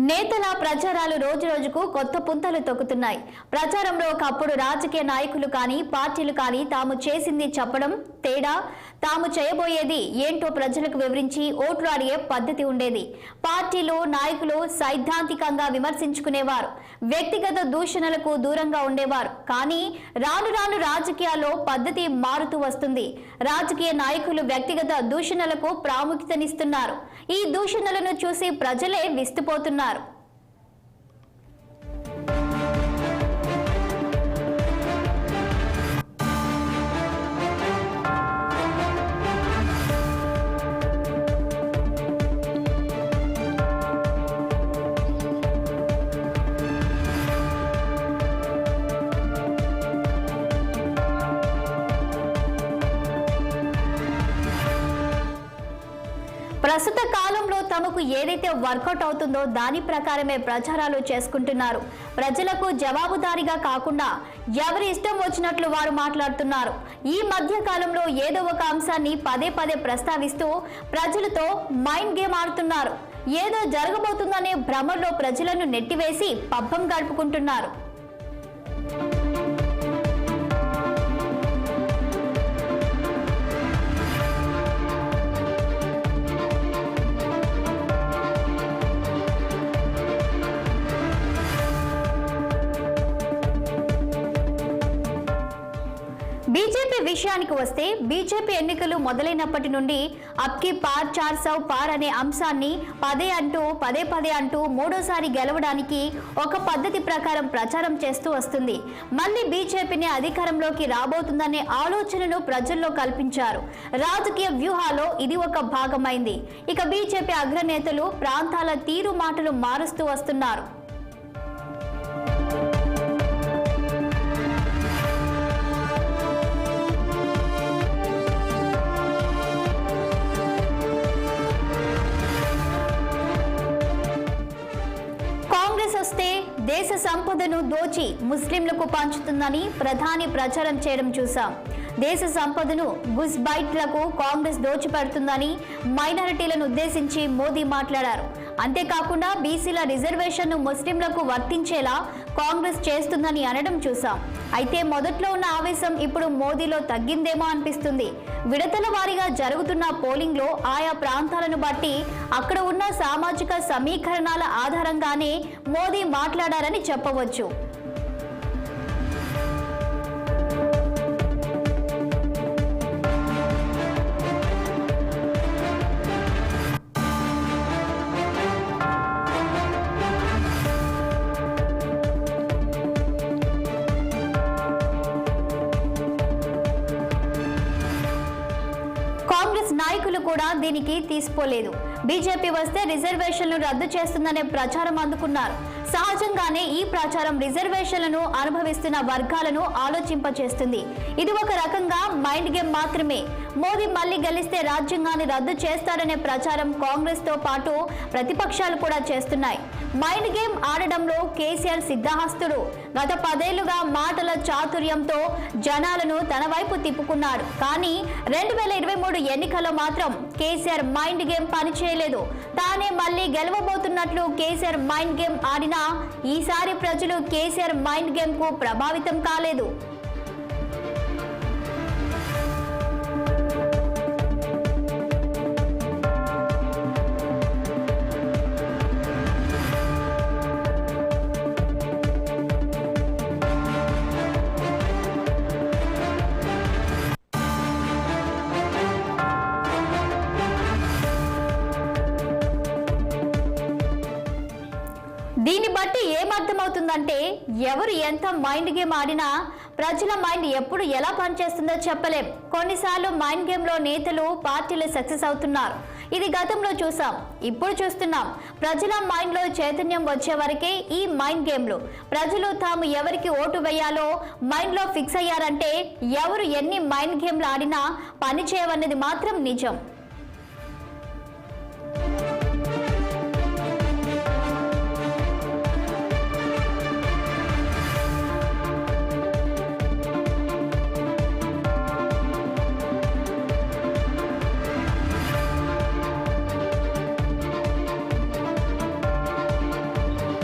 నేతల ప్రచారాలు రోజురోజుకు కొత్త పుంతలు తొక్కుతున్నాయి. ప్రచారంలో ఒకప్పుడు రాజకీయ నాయకులు కానీ పార్టీలు కానీ తాము చేసింది చెప్పడం తేడా, తాము చేయబోయేది ఏంటో ప్రజలకు వివరించి ఓట్లు అడిగే పద్ధతి ఉండేది. పార్టీలు నాయకులు సైద్ధాంతికంగా విమర్శించుకునేవారు, వ్యక్తిగత దూషణలకు దూరంగా ఉండేవారు. కానీ రాను రాను రాజకీయాల్లో పద్ధతి మారుతూ వస్తుంది. రాజకీయ నాయకులు వ్యక్తిగత దూషణలకు ప్రాముఖ్యతనిస్తున్నారు. ఈ దూషణలను చూసి ప్రజలే విస్తుపోతున్నారు. ప్రస్తుత కాలంలో తమకు ఏదైతే వర్కౌట్ అవుతుందో దాని ప్రకారమే ప్రచారాలు చేసుకుంటున్నారు. ప్రజలకు జవాబుదారీగా కాకుండా ఎవరి ఇష్టం వచ్చినట్లు వారు మాట్లాడుతున్నారు. ఈ మధ్య కాలంలో ఏదో ఒక అంశాన్ని పదే పదే ప్రస్తావిస్తూ ప్రజలతో మైండ్ గేమ్ ఆడుతున్నారు. ఏదో జరగబోతుందనే భ్రమలో ప్రజలను నెట్టివేసి పబ్బం గడుపుకుంటున్నారు. బీజేపీ విషయానికి వస్తే బీజేపీ ఎన్నికలు మొదలైనప్పటి నుండి అబ్కి పార్ 400 పార్ అనే అంశాన్ని పదే పదే అంటూ మూడోసారి గెలవడానికి ఒక పద్ధతి ప్రకారం ప్రచారం చేస్తూ వస్తుంది. మళ్ళీ బీజేపీని అధికారంలోకి రాబోతుందనే ఆలోచనను ప్రజల్లో కల్పించారు. రాజకీయ వ్యూహాలో ఇది ఒక భాగమైంది. ఇక బీజేపీ అగ్రనేతలు ప్రాంతాల తీరు మాటలు మారుస్తూ వస్తున్నారు. వస్తే దేశ సంపదను దోచి ముస్లింలకు పంచుతుందని ప్రధాని ప్రచారం చేయడం చూసాం. దేశ సంపదను గుస్ బైట్లకు కాంగ్రెస్ దోచిపెడుతుందని మైనారిటీలను ఉద్దేశించి మోదీ మాట్లాడారు. అంతేకాకుండా బీసీల రిజర్వేషన్ను ముస్లింలకు వర్తించేలా కాంగ్రెస్ చేస్తుందని అనడం చూసాం. అయితే మొదట్లో ఉన్న ఆవేశం ఇప్పుడు మోదీలో తగ్గిందేమో అనిపిస్తుంది. విడతల వారీగా జరుగుతున్న పోలింగ్లో ఆయా ప్రాంతాలను బట్టి అక్కడ ఉన్న సామాజిక సమీకరణాల ఆధారంగానే మోదీ మాట్లాడారని చెప్పవచ్చు. కాంగ్రెస్ నాయకులు కూడా దీనికి తీసిపోలేదు. బీజేపీ వస్తే రిజర్వేషన్లు రద్దు చేస్తుందనే ప్రచారం అందుకున్నారు. సహజంగానే ఈ ప్రచారం రిజర్వేషన్లను అనుభవిస్తున్న వర్గాలను ఆలోచింపచేస్తుంది. ఇది ఒక రకంగా మైండ్ గేమ్ మాత్రమే. మోదీ మళ్లీ గెలిస్తే రాజ్యాంగాన్ని రద్దు చేస్తారనే ప్రచారం కాంగ్రెస్ తో పాటు ప్రతిపక్షాలు కూడా చేస్తున్నాయి. మైండ్ గేమ్ ఆడడంలో కేసీఆర్ సిద్ధహస్తుడు. గత 10 ఏళ్లుగా మాటల చాతుర్యంతో జనాలను తన వైపు తిప్పుకున్నాడు. కానీ 2023 ఎన్నికల్లో మాత్రం కేసీఆర్ మైండ్ గేమ్ పనిచేయలేదు. తానే మళ్లీ గెలవబోతున్నట్లు కేసీఆర్ మైండ్ గేమ్ ఆడినా ఈసారి ప్రజలు కేసీఆర్ మైండ్ గేమ్ కు ప్రభావితం కాలేదు. దీన్ని బట్టి ఏమర్థమవుతుందంటే ఎవరు ఎంత మైండ్ గేమ్ ఆడినా ప్రజల మైండ్ ఎప్పుడు ఎలా పనిచేస్తుందో చెప్పలేం. కొన్నిసార్లు మైండ్ గేమ్ లో నేతలు పార్టీలు సక్సెస్ అవుతున్నారు. ఇది గతంలో చూసాం, ఇప్పుడు చూస్తున్నాం. ప్రజల మైండ్ లో చైతన్యం వచ్చే వరకే ఈ మైండ్ గేమ్ లో ప్రజలు తాము ఎవరికి ఓటు వేయాలో మైండ్ లో ఫిక్స్ అయ్యారంటే ఎవరు ఎన్ని మైండ్ గేమ్లు ఆడినా పని చేయవన్నది మాత్రం నిజం.